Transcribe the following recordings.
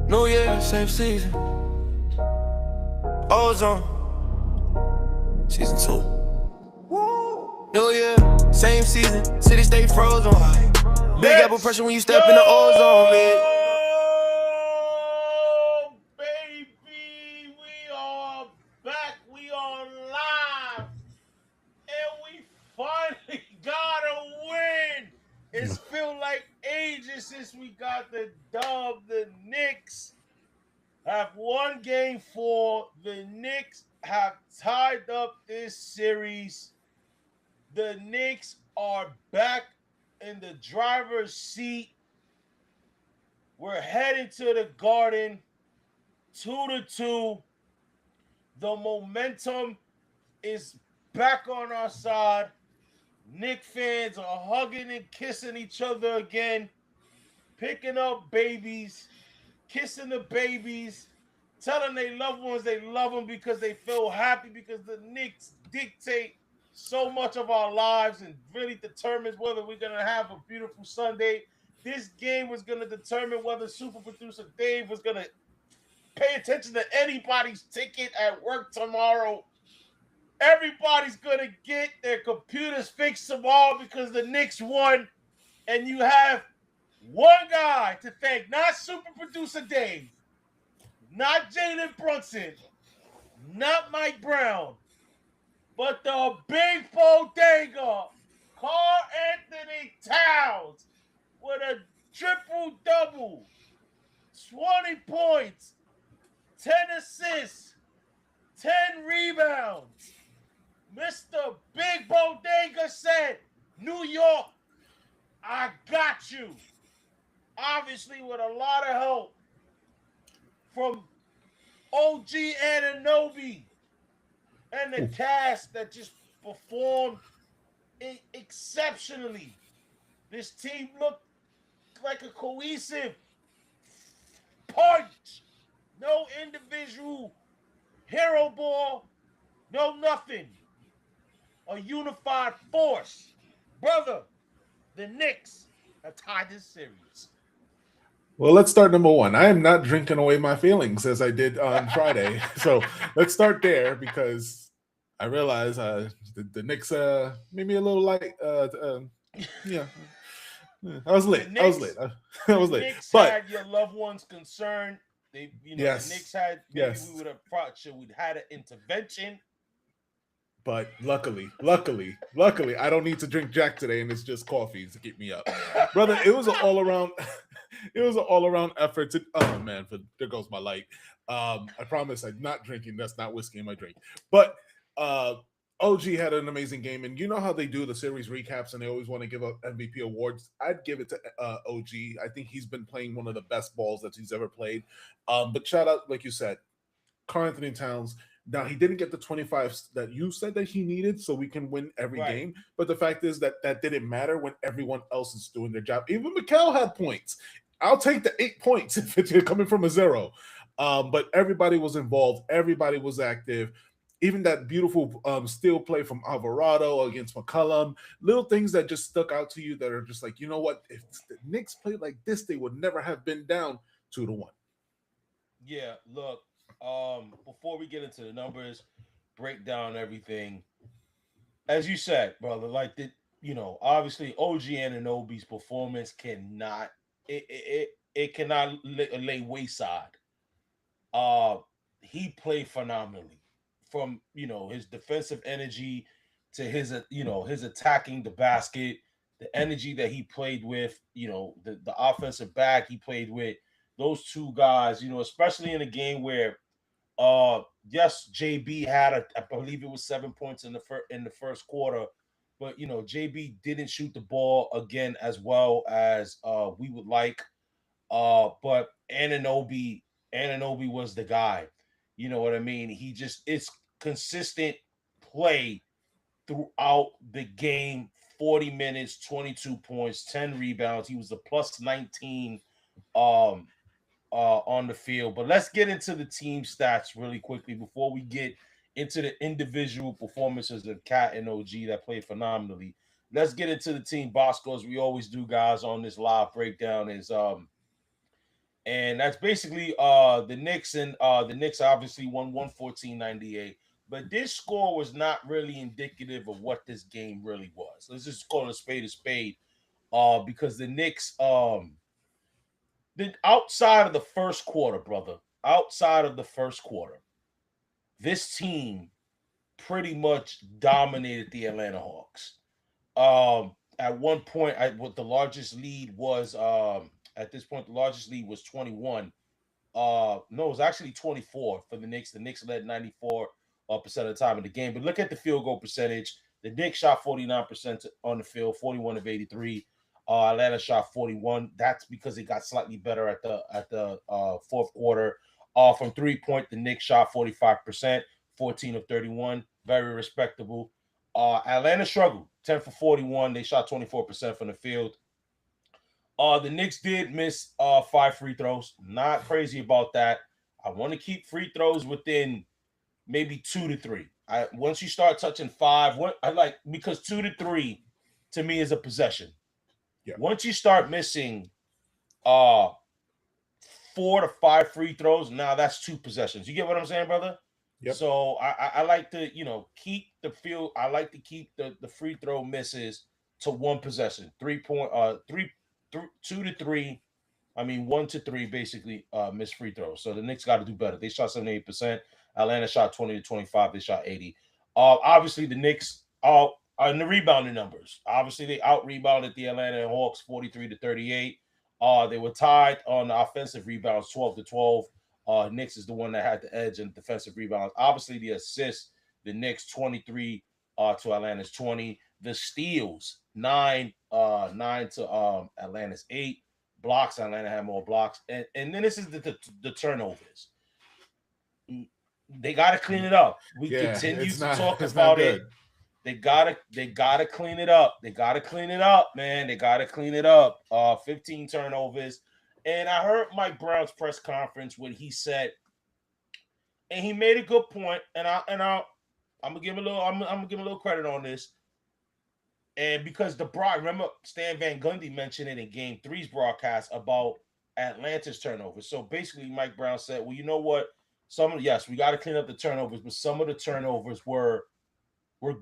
New Year, same season. Ozone, season 2. New Year, same season. City stay frozen. Big apple pressure when you step in the ozone, man. Baby, we are back. We are live. And we finally got a win. It's feel like ages since we got the dub. The Knicks have won game 4. The Knicks have tied up this series. The Knicks are back in the driver's seat. We're heading to the Garden 2-2. The momentum is back on our side. Knicks fans are hugging and kissing each other again, picking up babies, kissing the babies, telling their loved ones they love them because they feel happy because the Knicks dictate so much of our lives and really determines whether we're going to have a beautiful Sunday. This game was going to determine whether super producer Dave was going to pay attention to anybody's ticket at work tomorrow. Everybody's going to get their computers fixed tomorrow because the Knicks won. And you have one guy to thank, not super producer Dave, not Jalen Brunson, not Mike Brown, but the big bodega, Carl Anthony Towns, with a triple-double, 20 points, 10 assists, 10 rebounds. Mr. Big Bodega said, New York, I got you. Obviously, with a lot of help from OG Anunoby and the cast that just performed exceptionally. This team looked like a cohesive punch. No individual hero ball, no nothing. A unified force. Brother, the Knicks have tied this series. Well, let's start number one. I am not drinking away my feelings as I did on Friday. So let's start there because I realize the Knicks made me a little light. Yeah. I was late. I was late. I was late. Knicks But had your loved ones concerned. They, yes, the Knicks had maybe yes. we would have we'd had an intervention. But luckily, I don't need to drink Jack today, and it's just coffee to keep me up, brother. It was an all around, effort. To oh man, there goes my light. I promise I'm not drinking. That's not whiskey in my drink. But OG had an amazing game, and you know how they do the series recaps, and they always want to give up MVP awards. I'd give it to OG. I think he's been playing one of the best balls that he's ever played. But shout out, like you said, Karl Anthony Towns. Now, he didn't get the 25 that you said that he needed so we can win every game. But the fact is that didn't matter when everyone else is doing their job. Even Mikal had points. I'll take the 8 points if it's coming from a 0. But everybody was involved. Everybody was active. Even that beautiful steal play from Alvarado against McCollum. Little things that just stuck out to you that are just like, you know what? If the Knicks played like this, they would never have been down 2-1. Yeah, look. Before we get into the numbers, break down everything. As you said, brother, like obviously OG Anunoby's performance cannot it cannot lay wayside. He played phenomenally from his defensive energy to his his attacking the basket, the energy that he played with, the offensive back he played with. Those two guys, especially in a game where yes, JB had I believe it was 7 points in the first quarter, but JB didn't shoot the ball again as well as we would like. But Anunoby was the guy. You know what I mean? It's consistent play throughout the game. 40 minutes, 22 points, 10 rebounds. He was a plus 19 on the field. But let's get into the team stats really quickly before we get into the individual performances of Cat and OG that played phenomenally. let's get into the team box scores. We always do, guys, on this live breakdown. And that's basically the Knicks, and the Knicks obviously won 114-98. But this score was not really indicative of what this game really was. Let's just call it a spade. Because the Knicks, outside of the first quarter, brother, outside of the first quarter, this team pretty much dominated the Atlanta Hawks. At one point, what the largest lead was, at this point, the largest lead was 21. No, it was actually 24 for the Knicks. The Knicks led 94% of the time in the game. But look at the field goal percentage. The Knicks shot 49% on the field, 41 of 83. Atlanta shot 41. That's because it got slightly better at the fourth quarter. From 3-point, the Knicks shot 45%, 14 of 31. Very respectable. Atlanta struggled, 10 for 41. They shot 24% from the field. The Knicks did miss 5 free throws. Not crazy about that. I want to keep free throws within maybe 2 to 3. Once you start touching 5, because 2 to 3 to me is a possession. Yeah. Once you start missing 4 to 5 free throws, now that's 2 possessions. You get what I'm saying, brother? Yep. So I like to, keep the field. I like to keep the free throw misses to 1 possession. 2 to 3. 1 to 3 basically missed free throws. So the Knicks got to do better. They shot 78%. Atlanta shot 20 to 25. They shot 80. Obviously the Knicks in the rebounding numbers. Obviously they out rebounded the Atlanta Hawks 43 to 38. They were tied on the offensive rebounds 12 to 12. Knicks is the one that had the edge in defensive rebounds. Obviously the assists, the Knicks 23 to Atlanta's 20. The steals 9 to Atlanta's 8. Blocks, Atlanta had more blocks. And then this is the turnovers. They got to clean it up. We continue to talk about it. They gotta clean it up. They gotta clean it up, man. They gotta clean it up. 15 turnovers. And I heard Mike Brown's press conference when he said, and he made a good point, and I'm gonna give him a little credit on this. And because remember Stan Van Gundy mentioned it in Game 3's broadcast about Atlanta's turnovers. So basically, Mike Brown said, well, you know what? We got to clean up the turnovers, but some of the turnovers were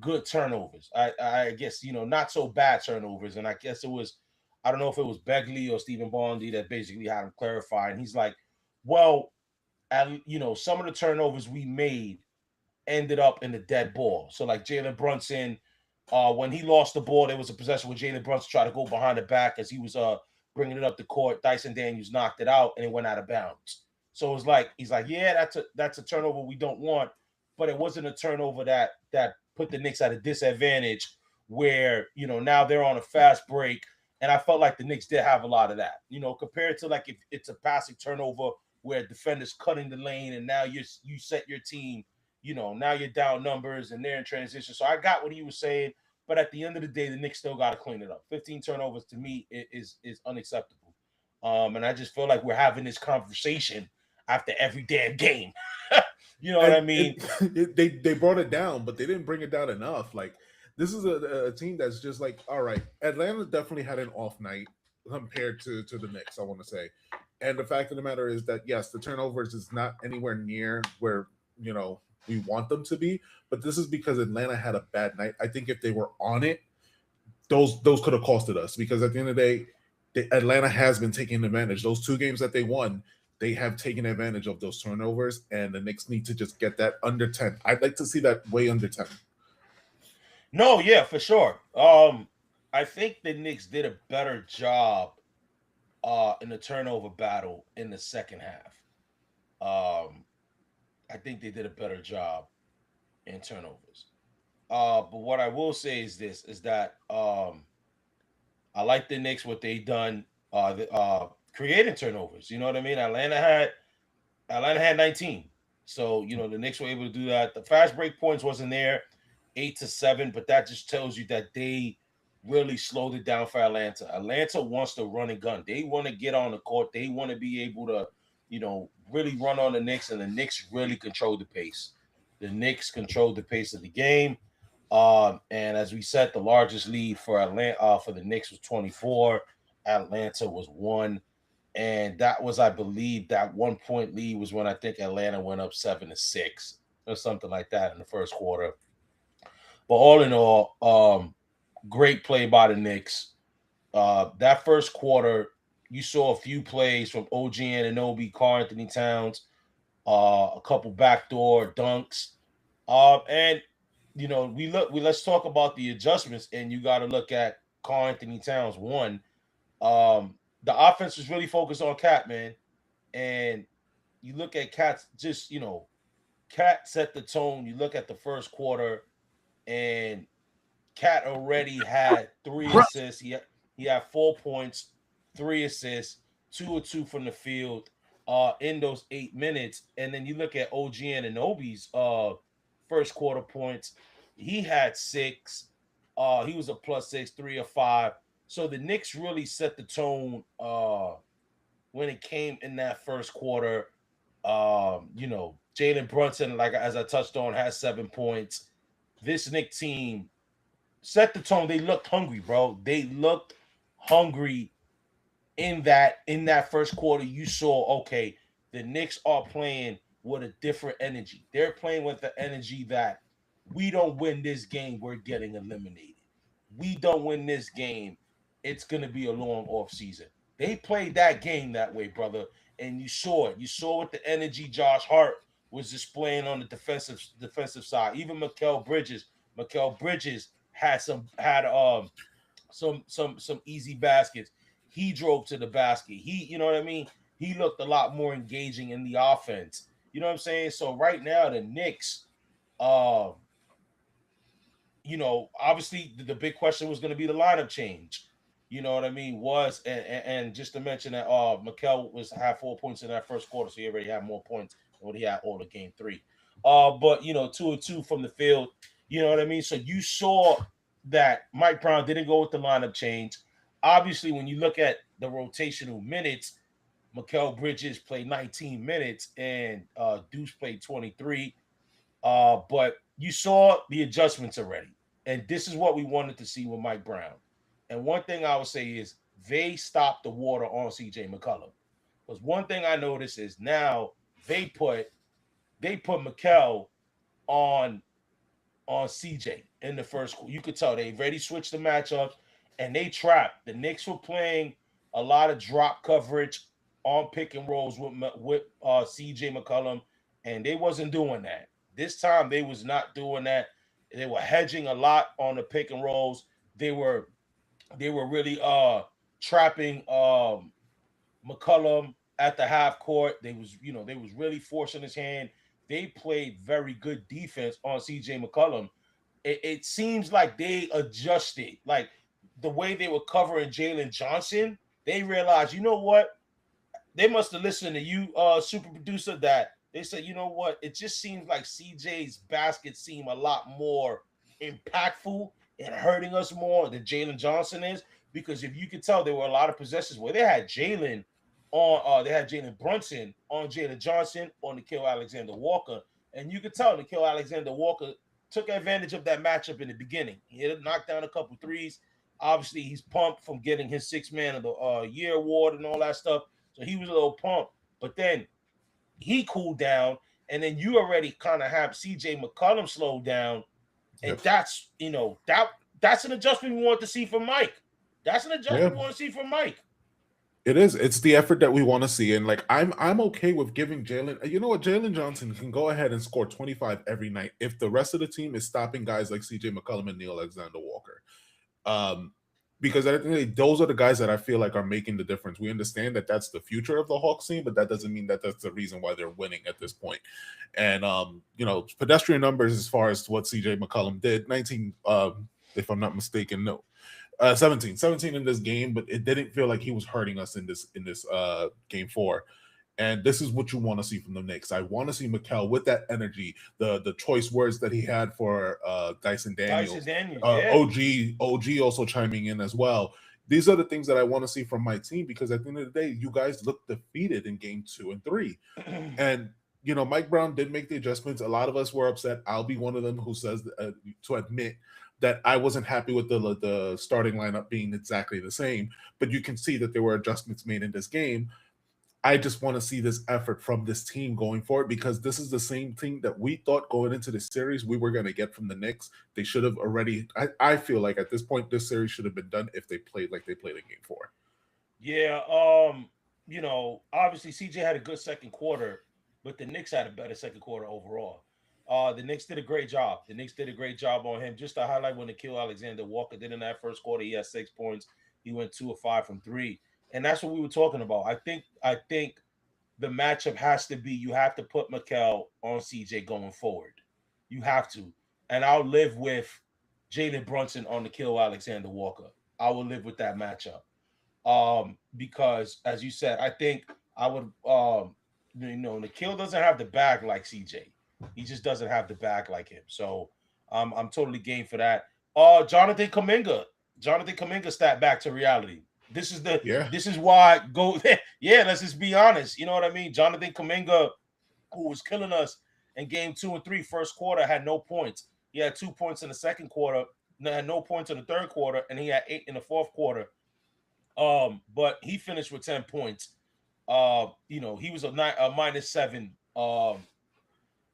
good turnovers. I guess, not so bad turnovers. And I guess it was, I don't know if it was Begley or Stephen Bondy that basically had him clarify. And he's like, well, some of the turnovers we made ended up in the dead ball. So like Jalen Brunson, when he lost the ball, there was a possession where Jalen Brunson tried to go behind the back as he was bringing it up the court. Dyson Daniels knocked it out and it went out of bounds. So it's like, he's like, yeah, that's a turnover we don't want, but it wasn't a turnover that put the Knicks at a disadvantage where, now they're on a fast break. And I felt like the Knicks did have a lot of that, compared to like if it's a passing turnover where a defender's cutting the lane and now you set your team, now you're down numbers and they're in transition. So I got what he was saying, but at the end of the day, the Knicks still got to clean it up. 15 turnovers to me is unacceptable. And I just feel like we're having this conversation after every damn game. You know what I mean? They brought it down, but they didn't bring it down enough. Like, this is a team that's just like, all right, Atlanta definitely had an off night compared to the Knicks, I want to say. And the fact of the matter is that, yes, the turnovers is not anywhere near where, we want them to be. But this is because Atlanta had a bad night. I think if they were on it, those could have costed us. Because at the end of the day, Atlanta has been taking advantage. Those 2 games that they won, they have taken advantage of those turnovers, and the Knicks need to just get that under 10. I'd like to see that way under 10. No, yeah, for sure. I think the Knicks did a better job in the turnover battle in the second half. I think they did a better job in turnovers. But what I will say is this, is that I like the Knicks, what they done creating turnovers. You know what I mean? Atlanta had 19. So, the Knicks were able to do that. The fast break points wasn't there, 8 to 7, but that just tells you that they really slowed it down for Atlanta. Atlanta wants to run and gun. They want to get on the court. They want to be able to, really run on the Knicks, and the Knicks really control the pace. The Knicks controlled the pace of the game. And as we said, the largest lead for Atlanta for the Knicks was 24. Atlanta was 1. And that was, I believe, that 1 point lead was when I think Atlanta went up 7-6 or something like that in the first quarter. But all in all, great play by the Knicks. That first quarter, you saw a few plays from OG Anunoby, Karl Anthony Towns, a couple backdoor dunks. And let's talk about the adjustments, and you got to look at Karl Anthony Towns. One, the offense was really focused on Cat, man, and you look at Cat's Cat set the tone. You look at the first quarter, and Cat already had 3 assists. He had 4 points, 3 assists, 2 or 2 from the field in those 8 minutes. And then you look at OG Anunoby's first quarter points. He had 6. He was a +6, 3 or 5. So the Knicks really set the tone when it came in that first quarter. Jalen Brunson, like as I touched on, has 7 points. This Knicks team set the tone. They looked hungry, bro. They looked hungry in that first quarter. You saw, okay, the Knicks are playing with a different energy. They're playing with the energy that we don't win this game, we're getting eliminated. We don't win this game, it's gonna be a long off season. They played that game that way, brother, and you saw it. You saw what the energy Josh Hart was displaying on the defensive side. Even Mikal Bridges. Mikal Bridges had some easy baskets. He drove to the basket. You know what I mean? He looked a lot more engaging in the offense. You know what I'm saying? So right now the Knicks, uh, obviously the big question was going to be the lineup change. You know what I mean? And just to mention that Mikel had 4 points in that first quarter, so he already had more points than what he had all of game 3. But 2 or 2 from the field. You know what I mean? So you saw that Mike Brown didn't go with the lineup change. Obviously, when you look at the rotational minutes, Mikal Bridges played 19 minutes and Deuce played 23. But you saw the adjustments already. And this is what we wanted to see with Mike Brown. And one thing I would say is they stopped the water on CJ McCollum. Because one thing I noticed is now they put Mikal on CJ in the first. You could tell they already switched the matchups and they trapped. The Knicks were playing a lot of drop coverage on pick and rolls with CJ McCollum, and they wasn't doing that. This time they was not doing that. They were hedging a lot on the pick and rolls. They were really trapping McCollum at the half court. They was really forcing his hand. They played very good defense on CJ McCollum. It seems like they adjusted, like the way they were covering Jalen Johnson. They realized, you know what? They must have listened to you, super producer, that they said, you know what? It just seems like CJ's baskets seem a lot more impactful and hurting us more than Jalen Johnson is. Because if you could tell, there were a lot of possessions where they had Jalen Brunson on Jalen Johnson on Nickeil Alexander-Walker, and you could tell Nickeil Alexander-Walker took advantage of that matchup in the beginning. He had knocked down a couple threes. Obviously, he's pumped from getting his Sixth Man of the Year award and all that stuff, so he was a little pumped. But then he cooled down, and then you already kind of have CJ McCollum slow down, and that's an adjustment we want to see from Mike. That's an adjustment we want to see from Mike. It is. It's the effort that we want to see, and like I'm okay with giving Jalen. You know what? Jalen Johnson can go ahead and score 25 every night if the rest of the team is stopping guys like CJ McCollum and Neil Alexander-Walker. Because I think those are the guys that I feel like are making the difference. We understand that that's the future of the Hawks team, but that doesn't mean that that's the reason why they're winning at this point. And pedestrian numbers as far as what CJ McCollum did, 19, if I'm not mistaken, no. 17 in this game, but it didn't feel like he was hurting us in this game 4. And this is what you want to see from the Knicks. I want to see Mikal with that energy, the choice words that he had for Dyson Daniels. OG also chiming in as well. These are the things that I want to see from my team, because at the end of the day, you guys look defeated in game 2 and 3. And Mike Brown did make the adjustments. A lot of us were upset. I'll be one of them who says to admit that I wasn't happy with the starting lineup being exactly the same. But you can see that there were adjustments made in this game. I just want to see this effort from this team going forward because this is the same thing that we thought going into the series we were going to get from the Knicks. They should have already. I feel like at this point, this series should have been done if they played like they played in Game 4. Yeah, obviously CJ had a good second quarter, but the Knicks had a better second quarter overall. The Knicks did a great job. The Knicks did a great job on him. Just to highlight what Nickeil Alexander-Walker did in that first quarter, he had 6 points. He went 2 of 5 from three, and that's what we were talking about. I think the matchup has to be you have to put Mikal on CJ going forward. You have to, and I'll live with Jalen Brunson on Nickeil Alexander-Walker. I will live with that matchup. Because as you said, I think I would Nikhil doesn't have the bag like CJ. He just doesn't have the bag like him. So I'm totally game for that. Jonathan Kuminga. Jonathan Kuminga stat back to reality. Yeah, This is why go yeah, let's just be honest. You know what I mean? Jonathan Kuminga, who was killing us in game 2 and 3, first quarter, had no points. He had 2 points in the second quarter, had no points in the third quarter, and he had 8 in the fourth quarter. But he finished with 10 points. He was a -7.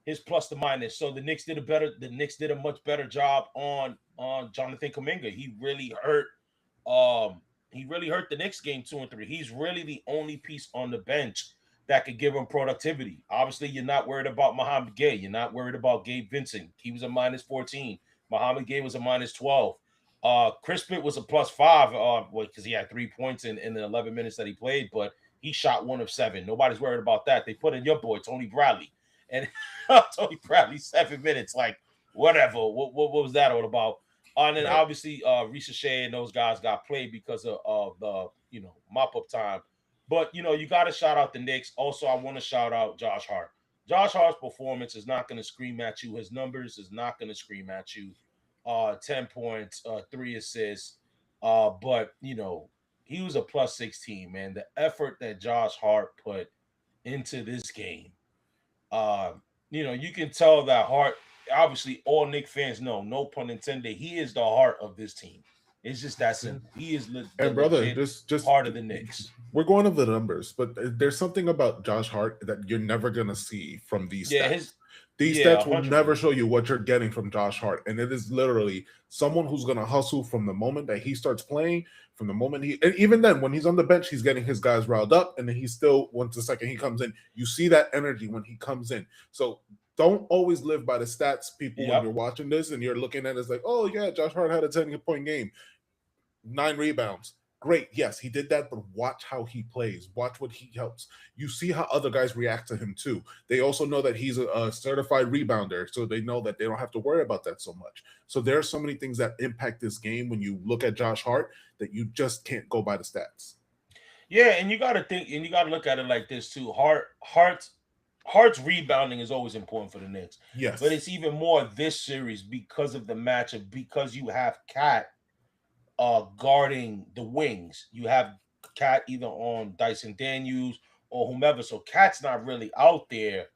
His plus the minus. So the Knicks did a much better job on Jonathan Kuminga. He really hurt the Knicks game 2 and 3. He's really the only piece on the bench that could give him productivity. Obviously, you're not worried about Muhammad Gay. You're not worried about Gabe Vincent. He was a -14. Muhammad Gay was a -12. Chris Pitt was a +5 because he had 3 points in the 11 minutes that he played, but he shot 1 of 7. Nobody's worried about that. They put in your boy, Tony Bradley. And Tony Bradley, 7 minutes, like whatever. What was that all about? And then right. obviously Risa Shea and those guys got played because of the mop up time. But you got to shout out the Knicks. Also, I want to shout out Josh Hart. Josh Hart's performance is not going to scream at you. His numbers is not going to scream at you. 10 points, 3 assists. But he was a +16, man. The effort that Josh Hart put into this game. You can tell that Hart, obviously all Knicks fans know, no pun intended, he is the heart of this team. It's just that simple. He is the And brother, legit just heart of the Knicks. we're going over the numbers, but there's something about Josh Hart that you're never gonna see from these Yeah, stats. These yeah, stats will never 100%. show you what you're getting from Josh Hart, and it is literally someone who's gonna hustle from the moment that he starts playing, from the moment and even then when he's on the bench, he's getting his guys riled up, and then he still once the second he comes in, you see that energy when he comes in. So don't always live by the stats, people, when you're Yep. watching this and you're looking at it as like, oh yeah, Josh Hart had a 10-point game. 9 rebounds. Great. Yes, he did that, but watch how he plays. Watch what he helps. You see how other guys react to him too. They also know that he's a certified rebounder, so they know that they don't have to worry about that so much. So there are so many things that impact this game when you look at Josh Hart that you just can't go by the stats. Yeah, and you got to think, and you got to look at it like this too. Hart's rebounding is always important for the Knicks, but Yes. it's even more this series because of the matchup. Because you have Cat guarding the wings. You have Cat either on Dyson Daniels or whomever. So Cat's not really out there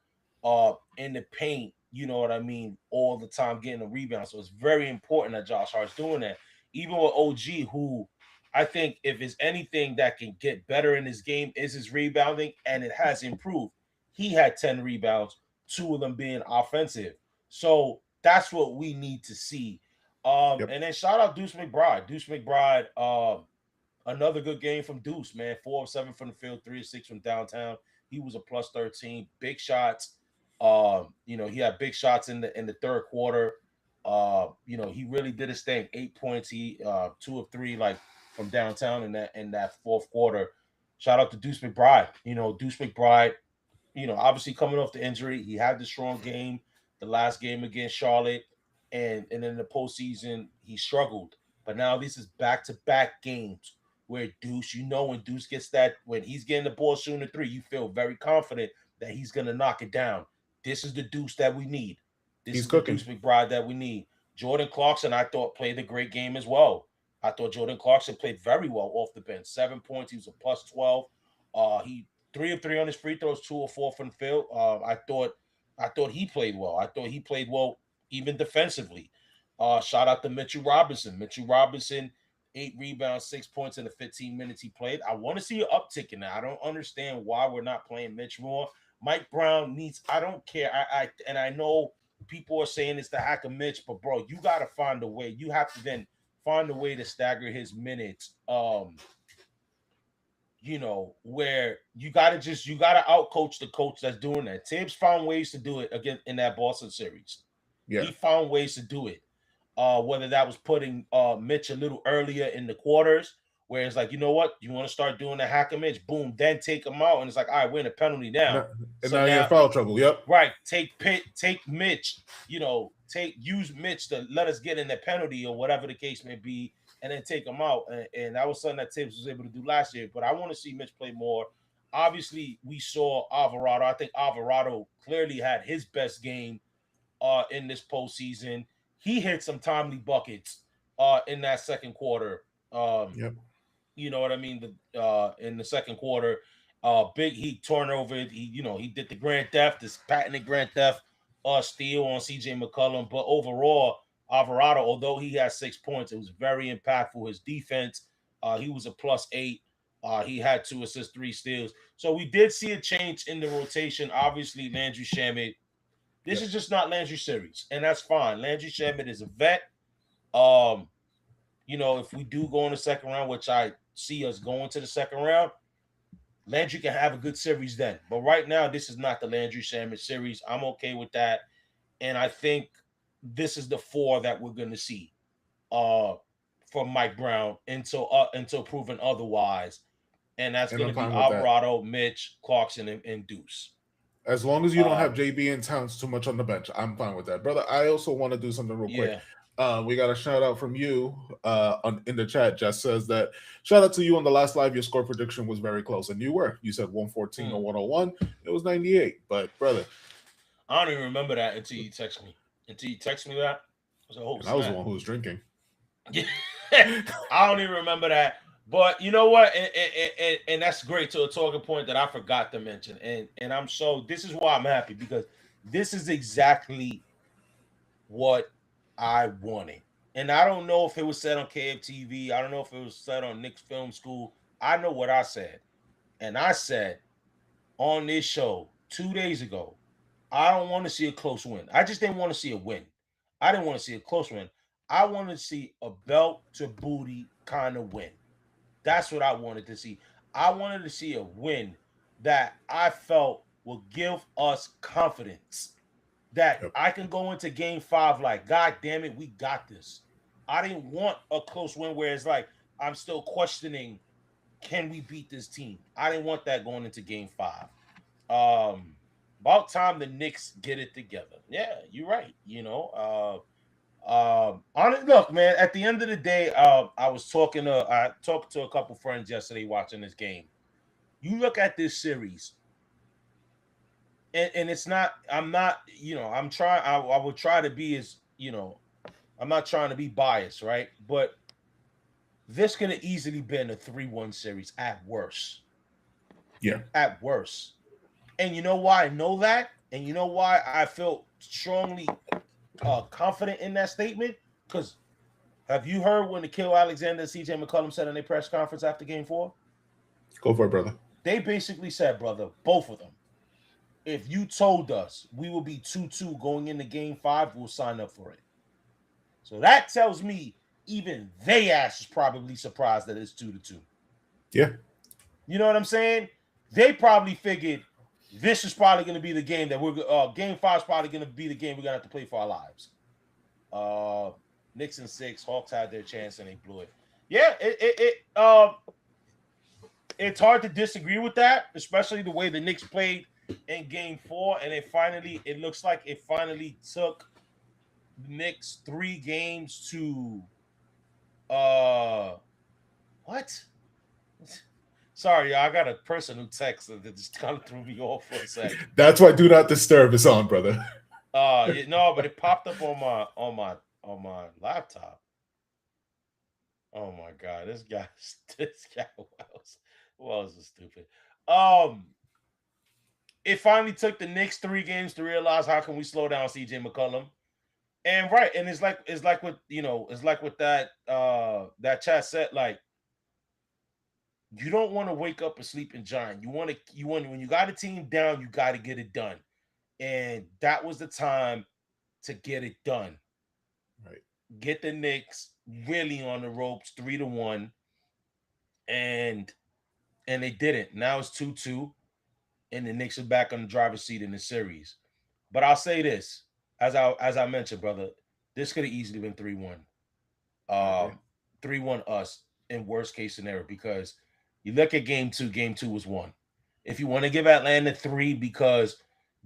in the paint, you know what I mean, all the time getting a rebound. So it's very important that Josh Hart's doing that. Even with OG, who I think if it's anything that can get better in his game is his rebounding, and it has improved. He had 10 rebounds, 2 of them being offensive. So that's what we need to see. Yep. And then shout out Deuce McBride. Deuce McBride, another good game from Deuce, man. 4 of 7 from the field, 3 of 6 from downtown. He was a +13. Big shots. He had big shots in the third quarter. He really did his thing. 8 points. He 2 of 3 like from downtown in that fourth quarter. Shout out to Deuce McBride. Deuce McBride, obviously coming off the injury, he had the strong game, the last game against Charlotte, and in the postseason he struggled. But now this is back-to-back games where Deuce, when Deuce gets that, when he's getting the ball shooting the three, you feel very confident that he's gonna knock it down. This is the Deuce that we need. This He's is the cooking. Deuce McBride that we need. Jordan Clarkson, I thought, played a great game as well. I thought Jordan Clarkson played very well off the bench. 7 points. He was a +12. He 3 of 3 on his free throws, 2 or 4 from the field. I thought he played well. I thought he played well even defensively. Shout out to Mitchell Robinson. Mitchell Robinson, 8 rebounds, 6 points in the 15 minutes he played. I want to see an uptick in that. I don't understand why we're not playing Mitch more. Mike Brown needs. I don't care. I know people are saying it's the hack of Mitch, but bro, you got to find a way. You have to then find a way to stagger his minutes. Where you gotta outcoach the coach that's doing that. Tibbs found ways to do it again in that Boston series. Yeah. He found ways to do it. Whether that was putting Mitch a little earlier in the quarters, where it's like, you know what, you want to start doing the hack of Mitch, boom, then take him out, and it's like, all right, we're in a penalty now. And now you're in foul trouble. Yep. Right. Take Mitch, use Mitch to let us get in the penalty or whatever the case may be, and then take him out. And that was something that Tibbs was able to do last year. But I want to see Mitch play more. Obviously, we saw Alvarado. I think Alvarado clearly had his best game in this postseason. He hit some timely buckets in that second quarter. Yep. You know what I mean? In the second quarter, big heat turnover. He did the grand theft, this patented grand theft steal on CJ McCollum. But overall, Alvarado, although he had 6 points, it was very impactful. His defense, he was a +8. He had 2 assists, 3 steals. So we did see a change in the rotation. Obviously, Landry Shamet. This is just not Landry series, and that's fine. Landry Shamet is a vet. If we do go in the second round, which I see us going to the second round, Landry can have a good series then. But right now, this is not the Landry Shamet series. I'm okay with that. And I think this is the 4 that we're going to see from Mike Brown until proven otherwise. And that's going to be Alvarado, Mitch, Clarkson, and Deuce. As long as you don't have JB and Towns too much on the bench, I'm fine with that, brother. I also want to do something real quick. We got a shout out from you in the chat. Jess says that shout out to you on the last live. Your score prediction was very close, and you were. You said 114 or 101. It was 98. But brother, I don't even remember that until you text me. Until you text me that, I was the one who was drinking. I don't even remember that. But you know what? And that's great to a talking point that I forgot to mention. And this is why I'm happy, because this is exactly what I wanted. And I don't know if it was said on KFTV. I don't know if it was said on Knicks Film School. I know what I said. And I said on this show 2 days ago, I don't want to see a close win. I just didn't want to see a win. I didn't want to see a close win. I wanted to see a belt to booty kind of win. That's what I wanted to see. I wanted to see a win that I felt will give us confidence that I can go into game 5 like, God damn it, we got this. I didn't want a close win where it's like, I'm still questioning, can we beat this team? I didn't want that going into game 5. About time the Knicks get it together. Yeah, you're right. Look, man, at the end of the day, I talked to a couple friends yesterday watching this game. You look at this series, and it's not, I'm not, I'm trying, I would try to be as, I'm not trying to be biased, right? But this could have easily been a 3-1 series at worst. Yeah. At worst. And you know why I know that? And you know why I feel strongly confident in that statement? Because have you heard when Nikhil Alexander and CJ McCollum said in their press conference after game 4? Go for it, brother. They basically said, brother, both of them, if you told us we will be 2-2 going into game 5, we'll sign up for it. So that tells me even they ass is probably surprised that it's 2-2. Yeah. You know what I'm saying? They probably figured this is probably going to be the game that game 5 is probably going to be the game we're going to have to play for our lives. Knicks in 6, Hawks had their chance and they blew it. Yeah, it's hard to disagree with that, especially the way the Knicks played in game 4, and it looks like it finally took the Knicks 3 games to what? Sorry, I got a person who texted that just kind of threw me off for a second. That's why Do Not Disturb is on, brother. No, but it popped up on my laptop. Oh my god, this guy was stupid. it finally took the Knicks 3 games to realize how can we slow down CJ McCollum. And right, and it's like with it's like with that chat said, like, you don't want to wake up a sleeping giant. You want when you got a team down, you got to get it done. And that was the time to get it done. Right. Get the Knicks really on the ropes, 3-1, and they didn't. Now it's 2-2, and the Knicks are back on the driver's seat in the series. But I'll say this, as I mentioned, brother, this could have easily been 3-1. Okay. 3-1 us in worst case scenario, because you look at game two was 1. If you want to give Atlanta 3 because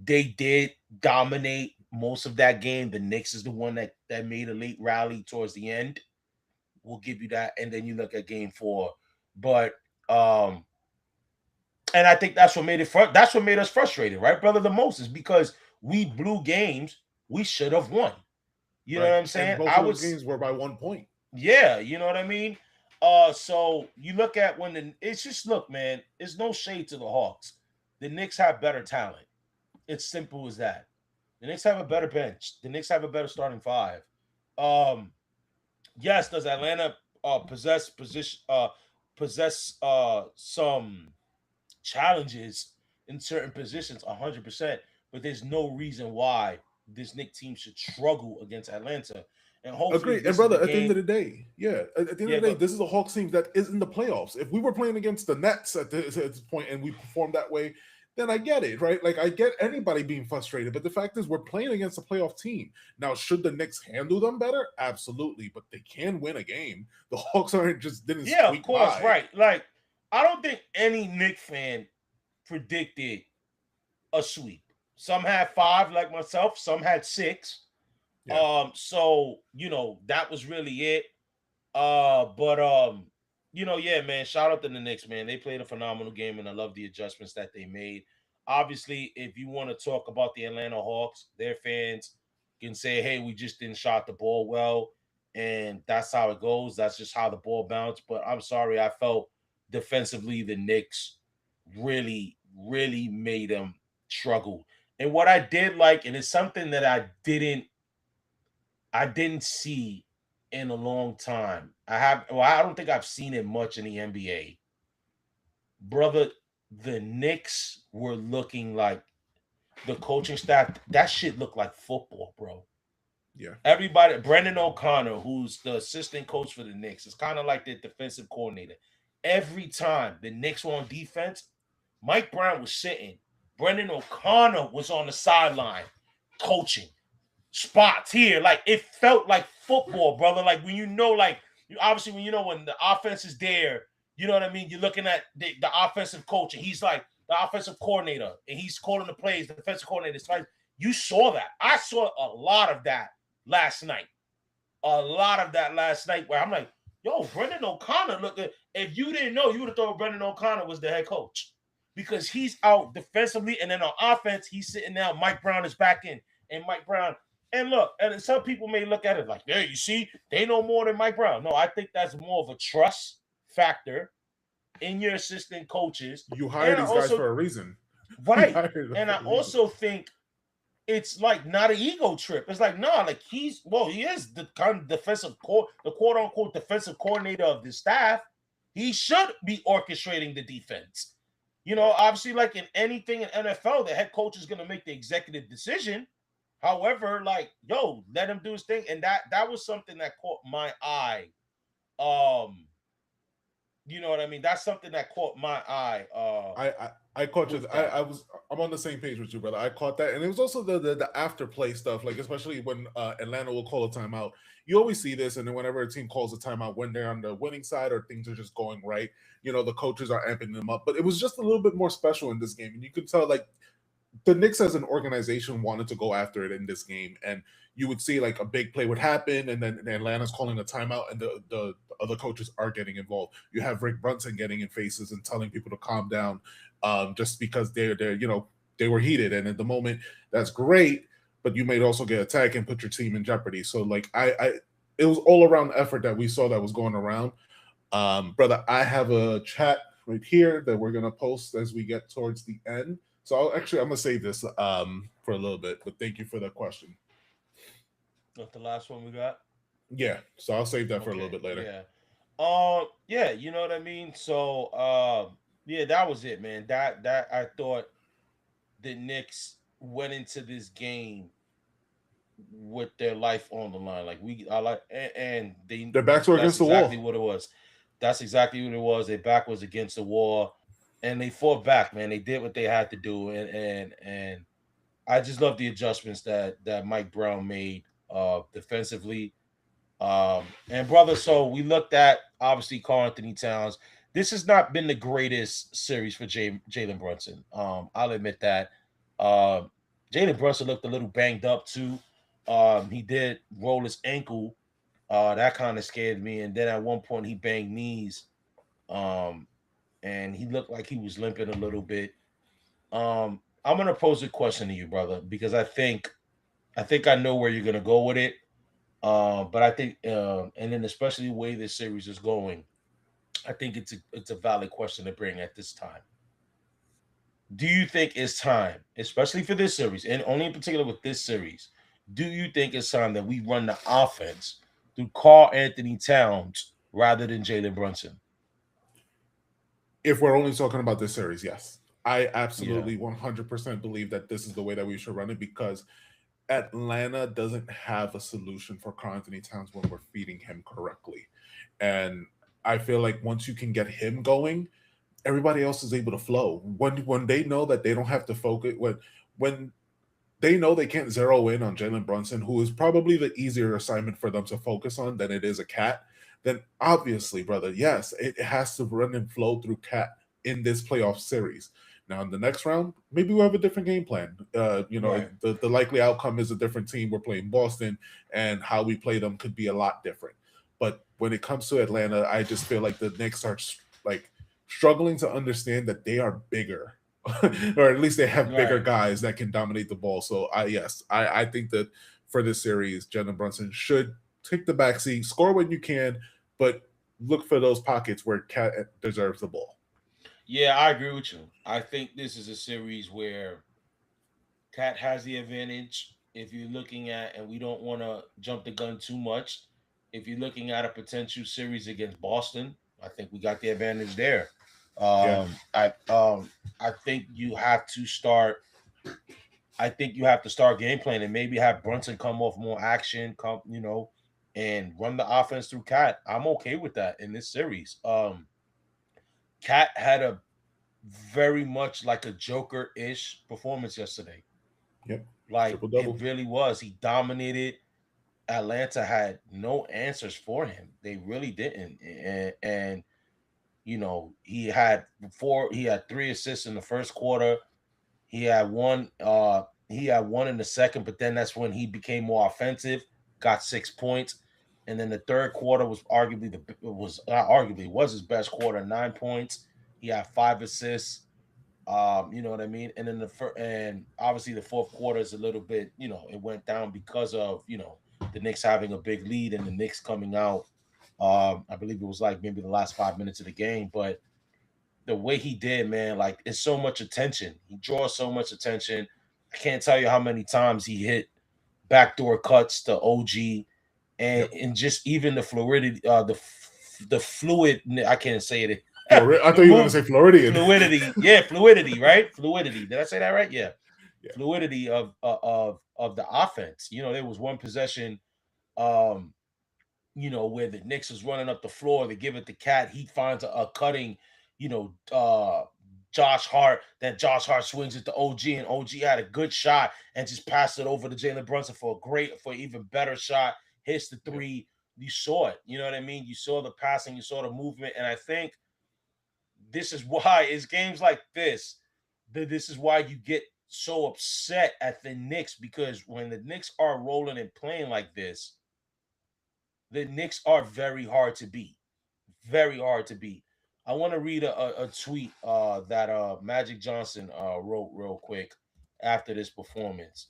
they did dominate most of that game, the Knicks is the one that made a late rally towards the end. We'll give you that. And then you look at game 4. But and I think that's what made us frustrated, right, brother? The most is because we blew games we should have won. You know what I'm saying? And both of those games were by 1 point. Yeah, you know what I mean? So you look at it's just, look, man, it's no shade to the Hawks. The Knicks have better talent. It's simple as that. The Knicks have a better bench. The Knicks have a better starting 5. Yes, does Atlanta possess some challenges in certain positions? 100%. But there's no reason why this Knicks team should struggle against Atlanta. And hopefully, agreed. And brother, at the end of the day, at the end of the day, this is a Hawks team that is in the playoffs. If we were playing against the Nets at this point and we performed that way, then I get it, right? Like, I get anybody being frustrated, but the fact is we're playing against a playoff team. Now, should the Knicks handle them better? Absolutely, but they can win a game. The Hawks didn't of course, by. Right. Like, I don't think any Knicks fan predicted a sweep. Some had 5 like myself, some had 6. Yeah. So, that was really it. Yeah, man, shout out to the Knicks, man. They played a phenomenal game, and I love the adjustments that they made. Obviously, if you want to talk about the Atlanta Hawks, their fans can say, hey, we just didn't shot the ball well, and that's how it goes. That's just how the ball bounced. But I'm sorry, I felt defensively the Knicks really, really made them struggle. And what I did like, and it's something that I didn't see in a long time. I don't think I've seen it much in the NBA. Brother, the Knicks were looking like the coaching staff. That shit looked like football, bro. Yeah. Everybody, Brendan O'Connor, who's the assistant coach for the Knicks, is kind of like the defensive coordinator. Every time the Knicks were on defense, Mike Brown was sitting. Brendan O'Connor was on the sideline coaching. Spots here, like, it felt like football, brother. Like, when obviously when the offense is there, you know what I mean? You're looking at the offensive coach, and he's like the offensive coordinator, and he's calling the plays, the defensive coordinator. So you saw that. I saw a lot of that last night. Where I'm like, yo, Brendan O'Connor, look, if you didn't know, you would have thought Brendan O'Connor was the head coach, because he's out defensively, and then on offense, he's sitting down. Mike Brown is back in, and Mike Brown. And look, and some people may look at it like, yeah, you see, they know more than Mike Brown. No, I think that's more of a trust factor in your assistant coaches. You hire these guys for a reason. Right. And I also think it's like not an ego trip. It's like, like he is the kind of the quote unquote defensive coordinator of the staff. He should be orchestrating the defense. Obviously, like in anything in NFL, the head coach is going to make the executive decision. However, like, let him do his thing. And that was something that caught my eye. You know what I mean? That's something that caught my eye. I caught you. I'm on the same page with you, brother. I caught that. And it was also the after play stuff, like, especially when Atlanta will call a timeout. You always see this, and then whenever a team calls a timeout, when they're on the winning side or things are just going right, the coaches are amping them up. But it was just a little bit more special in this game. And you could tell, like, the Knicks as an organization wanted to go after it in this game, and you would see like a big play would happen, and then Atlanta's calling a timeout, and the other coaches are getting involved. You have Rick Brunson getting in faces and telling people to calm down, just because they were heated, and at the moment that's great, but you may also get attacked and put your team in jeopardy. So like it was all around effort that we saw that was going around. Brother, I have a chat right here that we're gonna post as we get towards the end. So I'm gonna save this for a little bit, but thank you for that question. Not the last one we got. Yeah, so I'll save that for a little Okay, bit later. yeah. Yeah, you know what I mean? So yeah, that was it, man. That I thought the Knicks went into this game with their life on the line. Like I like and they Their backs were that's against the exactly wall. what it was. That's exactly what it was. Their back was against the wall and they fought back, man. They did what they had to do and I just love the adjustments that Mike Brown made defensively. And brother, so we looked at obviously Carl Anthony Towns. This has not been the greatest series for Jalen Brunson. I'll admit that. Um, Jalen Brunson looked a little banged up too. He did roll his ankle. That kind of scared me. And then at one point he banged knees. Um, and he looked like he was limping a little bit. I'm gonna pose a question to you, brother, because I think I know where you're gonna go with it. But I think, and then especially the way this series is going, I think it's a valid question to bring at this time. Do you think it's time, especially for this series, and only in particular with this series, do you think it's time that we run the offense through Carl Anthony Towns rather than Jalen Brunson? If we're only talking about this series, yes. I Yeah, absolutely 100% believe that this is the way that we should run it because Atlanta doesn't have a solution for Karl Anthony Towns when we're feeding him correctly. And I feel like once you can get him going, everybody else is able to flow. When they know that they don't have to focus when they know they can't zero in on Jalen Brunson, who is probably the easier assignment for them to focus on than it is a cat, then obviously, brother, yes, it has to run and flow through cat in this playoff series. Now, in the next round, maybe we'll have a different game plan. right. The likely outcome is a different team. We're playing Boston, and how we play them could be a lot different. But when it comes to Atlanta, I just feel like the Knicks are like struggling to understand that they are bigger or at least they have bigger Right. guys that can dominate the ball. So I think that for this series, Jalen Brunson should take the backseat, score when you can, but look for those pockets where Cat deserves the ball. Yeah, I agree with you. I think this is a series where Cat has the advantage if you're looking at, and we don't want to jump the gun too much. If you're looking at a potential series against Boston, I think we got the advantage there. Yeah, I think you have to start. I think you have to start game plan and maybe have Brunson come off more action, and run the offense through Cat. I'm okay with that in this series. Cat had a very much like a Joker ish performance yesterday. yep, Like triple it double. really was. He dominated. Atlanta had no answers for him. They really didn't. And he had three assists in the first quarter. He had one in the second, but then that's when he became more offensive, got 6 points. And then the third quarter was arguably the was not arguably was his best quarter, 9 points. He had 5 assists. You know what I mean? And then and obviously the fourth quarter is a little bit, it went down because of, the Knicks having a big lead and the Knicks coming out. I believe it was like maybe the last 5 minutes of the game, but the way he did, man, like it's so much attention. He draws so much attention. I can't tell you how many times he hit backdoor cuts to OG, and Yep. and just even the fluidity, the fluid. I can't say it. I The thought you were gonna move say Floridian. fluidity, yeah, fluidity, right? Fluidity. Did I say that right? Yeah, Yeah, fluidity of the offense. There was one possession. Um, where the Knicks is running up the floor, they give it to Cat. He finds a cutting, you know, uh, Josh Hart. Then Josh Hart swings it to OG, and OG had a good shot and just passed it over to Jalen Brunson for an even better shot. Hits the yep, three. You saw it. You know what I mean? You saw the passing, you saw the movement, and I think this is why it's games like this. This is why you get so upset at the Knicks because when the Knicks are rolling and playing like this, the Knicks are very hard to beat. Very hard to beat. I want to read a tweet that Magic Johnson wrote real quick after this performance.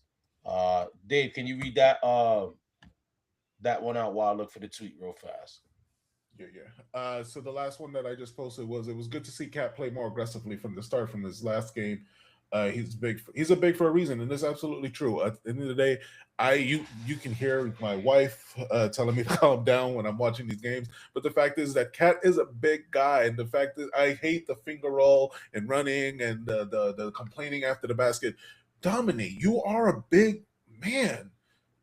Dave, can you read that one out while I look for the tweet real fast? yeah. So the last one that I just posted was it was good to see Cat play more aggressively from the start from this last game. He's a big for a reason, and that's absolutely true. At the end of the day, you can hear my wife telling me to calm down when I'm watching these games. But the fact is that Cat is a big guy, and the fact is I hate the finger roll and running and the complaining after the basket. Dominate. You are a big man.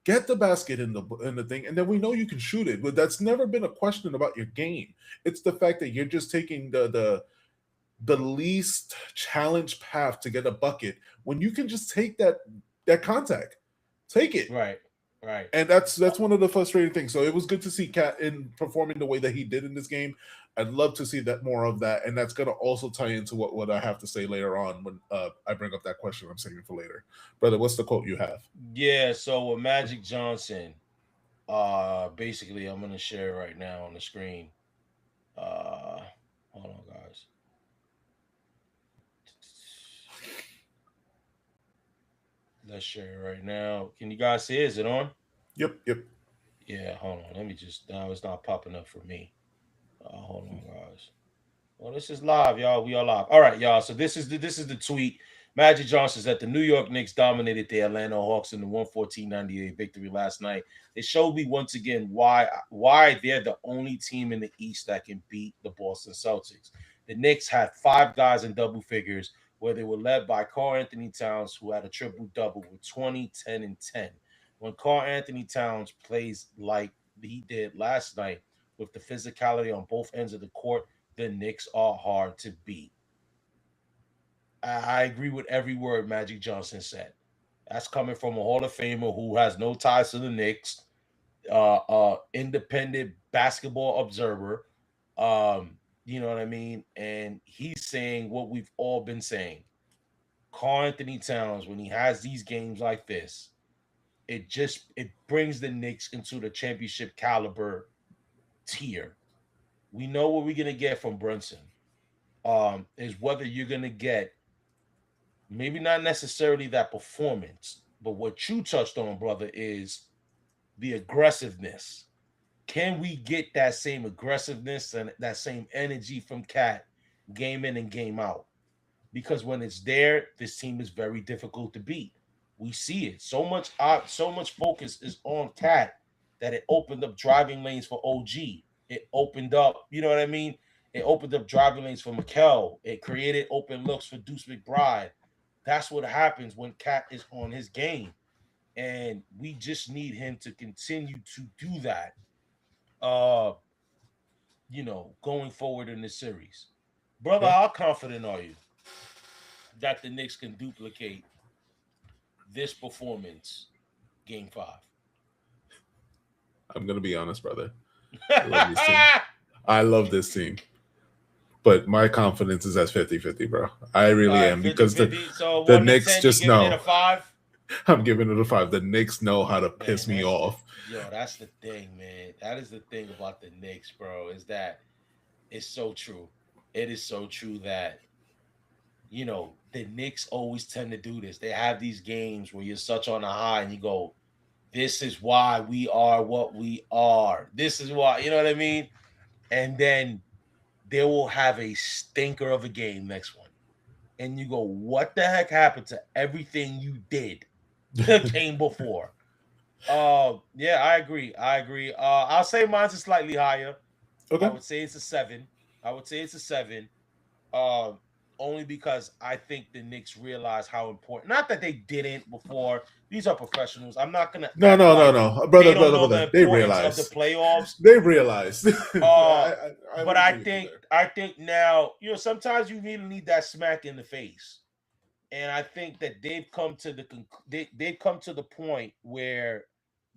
Get the basket in the thing, and then we know you can shoot it. But that's never been a question about your game. It's the fact that you're just taking the least challenge path to get a bucket when you can just take that contact, take it. Right. Right. And that's one of the frustrating things. So it was good to see Cat in performing the way that he did in this game. I'd love to see that more of that, and that's going to also tie into what I have to say later on when I bring up that question I'm saving for later. Brother, what's the quote you have? Yeah. So with Magic Johnson, basically, I'm gonna share it right now on the screen. Uh, hold on, guys. Let's share it right now. Can you guys see it? Is it on? Yep, yep. Yeah, hold on. Let me just. Now it's not popping up for me. Hold on, guys. Well, this is live, y'all. We are live. All right, y'all. So this is the tweet. Magic Johnson said the New York Knicks dominated the Atlanta Hawks in the 114-98 victory last night. It showed me once again why they're the only team in the East that can beat the Boston Celtics. The Knicks had 5 guys in double figures, where they were led by Karl Anthony Towns, who had a triple-double with 20, 10, and 10. When Karl Anthony Towns plays like he did last night, with the physicality on both ends of the court, the Knicks are hard to beat. I agree with every word Magic Johnson said. That's coming from a Hall of Famer who has no ties to the Knicks, independent basketball observer. You know what I mean? And he's saying what we've all been saying. Karl Anthony Towns, when he has these games like this, it brings the Knicks into the championship caliber tier. We know what we're gonna get from Brunson. Is whether you're gonna get maybe not necessarily that performance, but what you touched on, brother, is the aggressiveness. Can we get that same aggressiveness and that same energy from Cat game in and game out? Because when it's there, this team is very difficult to beat. We see it. So much focus is on Cat that it opened up driving lanes for OG. It opened up, you know what I mean? It opened up driving lanes for Mikel. It created open looks for Deuce McBride. That's what happens when Cat is on his game. And we just need him to continue to do that. Uh, going forward in this series. Brother, Okay. how confident are you that the Knicks can duplicate this performance game 5? I'm gonna be honest, brother. I love this team. I love this team. But my confidence is at 50-50, bro. I All really right, am because the 50-50. So the 1 to Knicks 10, you're just giving it know. a 5? I'm giving it a 5. The Knicks know how to Man, piss me off. that's the thing, man. That is the thing about the Knicks, bro, is that it's so true. It is so true that, the Knicks always tend to do this. They have these games where you're such on a high and you go, this is why we are what we are. This is why, you know what I mean? And then they will have a stinker of a game next one. And you go, what the heck happened to everything you did came before? Yeah, I agree. I'll say mine's is slightly higher. I Okay. would say it's a 7. I would say it's a 7. Um, Only because I think the Knicks realize how important. Not that they didn't before. These are professionals. I'm not gonna No, act no, no, like no, they brother, don't brother, know the brother. They importance of the realize. playoffs. They realize. Uh, I but would agree with you there. I think now, sometimes you really need that smack in the face. And I think that they've come to the point where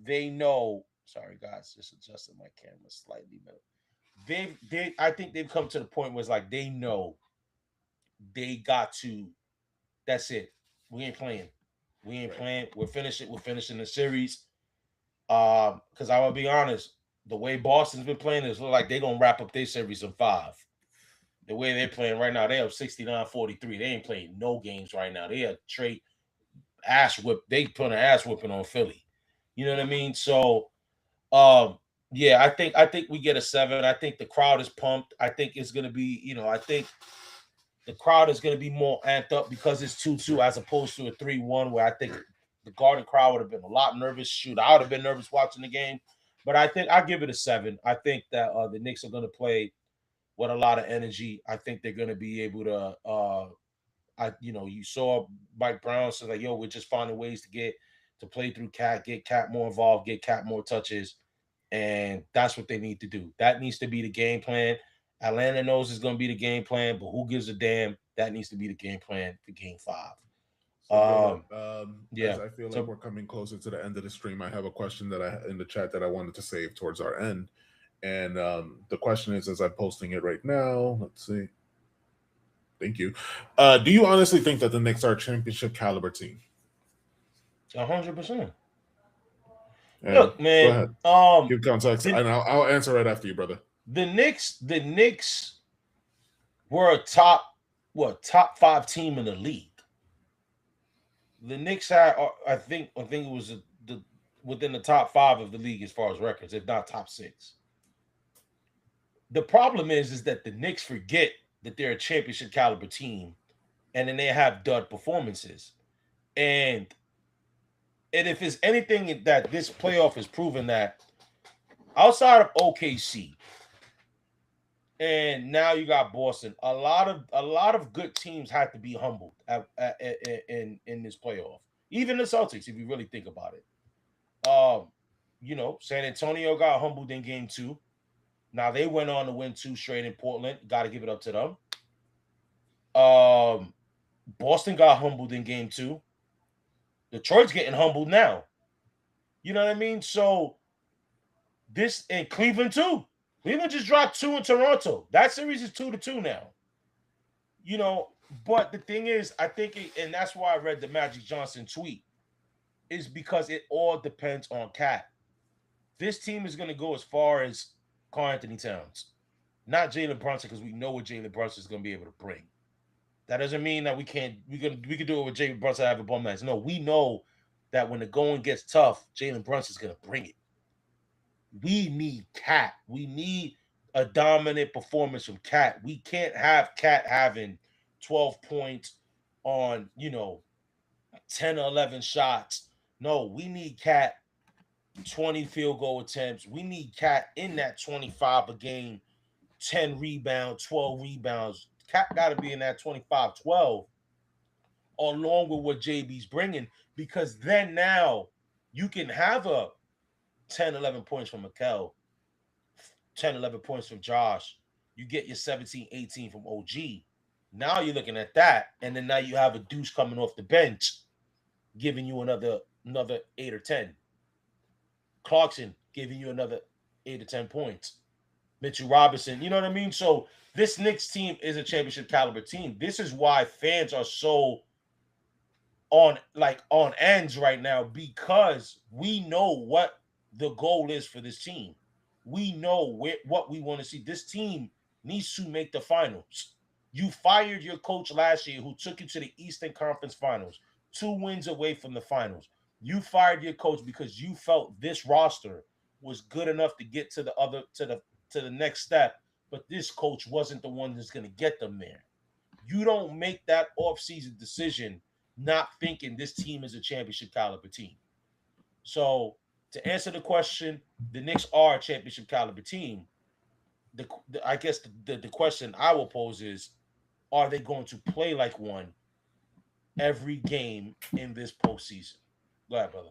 they know. Sorry, guys, just adjusted my camera slightly. But I think they've come to the point where it's like they know they got to. That's it. We ain't playing. We ain't Right. playing. We're finishing. We're finishing the series. Because I will be honest, the way Boston's been playing is look like they're gonna wrap up their series in 5. The way they're playing right now, they have 69-43. They ain't playing no games right now. They have trade ass whip. They put an ass whipping on Philly. You know what I mean? So, yeah, I think we get a 7. I think the crowd is pumped. I think it's gonna be, I think The crowd is going to be more amped up because it's 2-2 as opposed to a 3-1, where I think the Garden crowd would have been a lot nervous. Shoot, I would have been nervous watching the game. But I think I give it a 7. I think that the Knicks are going to play with a lot of energy. I think they're going to be able to. You saw Mike Brown say like, "Yo, we're just finding ways to play through Cat, get Cat more involved, get Cat more touches," and that's what they need to do. That needs to be the game plan. Atlanta knows it's going to be the game plan, but who gives a damn? That needs to be the game plan for Game 5. So, brother, Yeah. as I feel like we're coming closer to the end of the stream, I have a question that I in the chat that I wanted to save towards our end, and the question is, as I'm posting it right now, let's see. Thank you. Do you honestly think that the Knicks are a championship caliber team? 100%. And Look, man. Go ahead. Give context, and I'll answer right after you, brother. The Knicks were a top 5 team in the league. The Knicks had, I think it was within the top 5 of the league as far as records, if not top 6. The problem is that the Knicks forget that they're a championship caliber team, and then they have dud performances. And if it's anything that this playoff has proven, that outside of OKC, and now you got Boston, a lot of good teams had to be humbled in this playoff. Even the Celtics, if you really think about it. San Antonio got humbled in Game 2. Now they went on to win 2 straight in Portland. Got to give it up to them. Boston got humbled in Game 2. Detroit's getting humbled now. You know what I mean? So this, and Cleveland too. Cleveland just dropped 2 in Toronto. That series is 2-2 now. But the thing is, I think, and that's why I read the Magic Johnson tweet, is because it all depends on Cat. This team is going to go as far as Karl-Anthony Towns, not Jalen Brunson, because we know what Jalen Brunson is going to be able to bring. That doesn't mean that we can do it with Jalen Brunson having bum nights. No, we know that when the going gets tough, Jalen Brunson is going to bring it. We need Cat. We need a dominant performance from Cat. We can't have Cat having 12 points on, 10 or 11 shots. No, we need Cat 20 field goal attempts. We need Cat in that 25 a game, 10 rebounds, 12 rebounds. Cat got to be in that 25-12 along with what JB's bringing, because then now you can have a 10, 11 points from Mikal, 10, 11 points from Josh. You get your 17, 18 from OG. Now you're looking at that, and then now you have a Deuce coming off the bench, giving you another 8 or 10. Clarkson giving you another 8 or 10 points. Mitchell Robinson, you know what I mean? So this Knicks team is a championship caliber team. This is why fans are so on ends right now, because we know what the goal is for this team. We know what we want to see. This team needs to make the finals. You fired your coach last year who took you to the Eastern Conference Finals, 2 wins away from the finals. You fired your coach because you felt this roster was good enough to get to the next step, but this coach wasn't the one that's going to get them there. You don't make that offseason decision not thinking this team is a championship caliber team. So to answer the question, the Knicks are a championship caliber team. I guess the question I will pose is, are they going to play like one every game in this postseason? Go ahead, brother.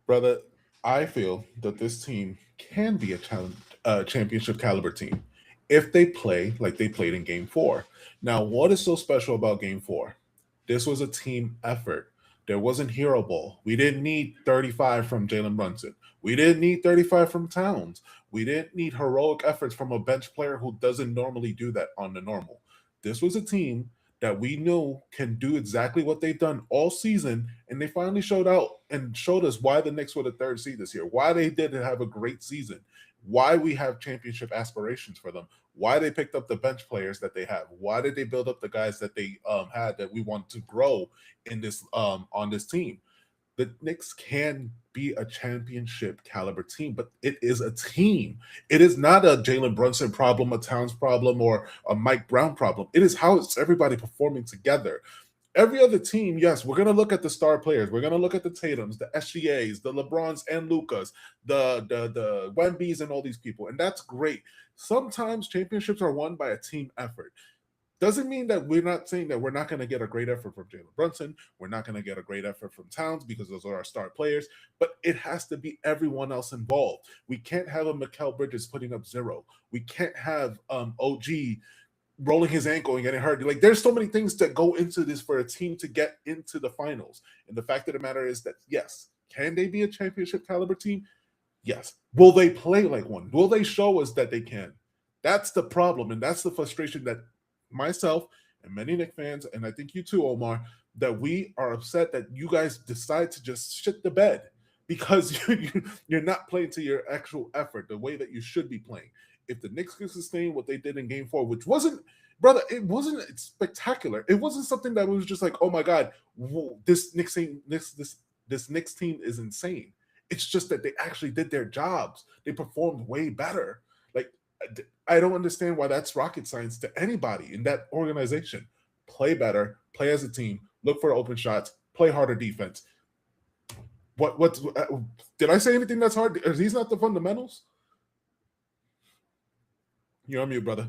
Brother, I feel that this team can be a championship caliber team if they play like they played in Game 4. Now, what is so special about Game 4? This was a team effort. There wasn't hero ball. We didn't need 35 from Jalen Brunson. We didn't need 35 from Towns. We didn't need heroic efforts from a bench player who doesn't normally do that on the normal. This was a team that we knew can do exactly what they've done all season, and they finally showed out and showed us why the Knicks were the 3rd seed this year, why they didn't have a great season, why we have championship aspirations for them, why they picked up the bench players that they have, why did they build up the guys that they had that we want to grow in this on this team. The Knicks can be a championship caliber team, but it is a team. It is not a Jalen Brunson problem, a Towns problem, or a Mike Brown problem. It is how it's everybody performing together. Every other team, yes, we're gonna look at the star players. We're gonna look at the Tatum's, the SGA's, the LeBrons and Lucas, the Wembys and all these people, and that's great. Sometimes championships are won by a team effort. Doesn't mean that we're not saying that we're not going to get a great effort from Jalen Brunson. We're not going to get a great effort from Towns because those are our star players. But it has to be everyone else involved. We can't have a Mikal Bridges putting up zero. We can't have OG rolling his ankle and getting hurt. Like there's so many things that go into this for a team to get into the finals. And the fact of the matter is that yes, can they be a championship caliber team? Yes. Will they play like one? Will they show us that they can? That's the problem, and that's the frustration that myself and many Knicks fans, and I think you too, Omar, that we are upset that you guys decide to just shit the bed because you're not playing to your actual effort the way that you should be playing. If the Knicks can sustain what they did in Game 4, which wasn't, brother, it wasn't spectacular. It wasn't something that was just like, oh my god, this Knicks team, this Knicks team is insane. It's just that they actually did their jobs. They performed way better. Like I don't understand why that's rocket science to anybody in that organization. Play better, play as a team, look for open shots, play harder defense. What did I say anything that's hard? Are these not the fundamentals? You're on mute, brother.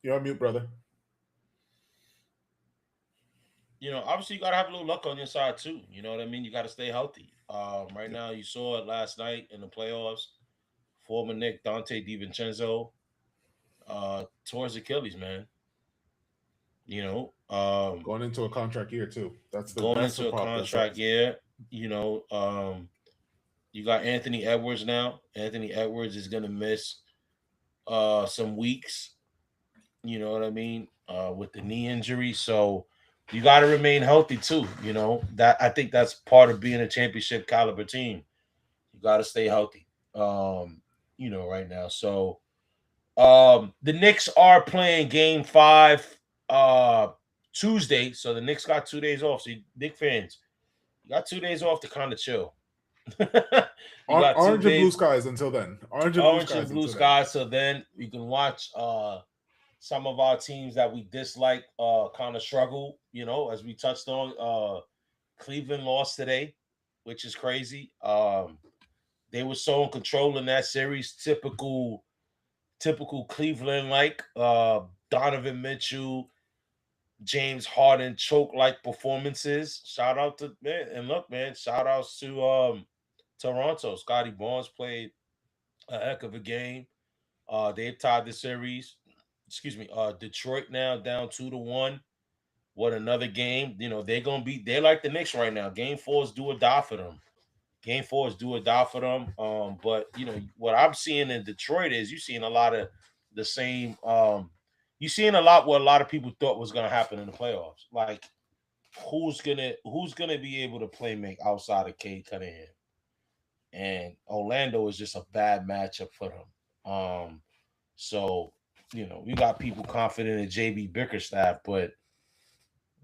You're on mute, brother. Obviously you gotta have a little luck on your side too. You know what I mean? You gotta stay healthy. Right now you saw it last night in the playoffs. Former Nick Dante DiVincenzo towards Achilles, man. You know, Going into a contract year too. going That's the into a problem. contract year. You got Anthony Edwards now. Anthony Edwards is gonna miss some weeks. You know what I mean? With the knee injury, so you got to remain healthy too. That I think that's part of being a championship caliber team. You got to stay healthy. Right now. So the Knicks are playing Game 5 Tuesday. So the Knicks got 2 days off. So Knicks fans, you got 2 days off to kind of chill. You got two Orange and blue days, skies until then. orange and blue skies. So then you can watch some of our teams that we dislike kind of struggle, as we touched on. Cleveland lost today, which is crazy. They were so in control in that series, typical Cleveland like Donovan Mitchell, James Harden choke like performances. Shout out to man, and look, man, shout outs to Toronto. Scotty Barnes played a heck of a game. They've tied the series. Excuse me. Detroit now down 2-1. What another game? They're like the Knicks right now. Game 4 is do or die for them. Game 4 is do or die for them. But what I'm seeing in Detroit is you're seeing a lot of the same. You're seeing a lot what a lot of people thought was gonna happen in the playoffs. Like who's gonna be able to play make outside of Cade Cunningham? And Orlando is just a bad matchup for them. So we got people confident in JB Bickerstaff, but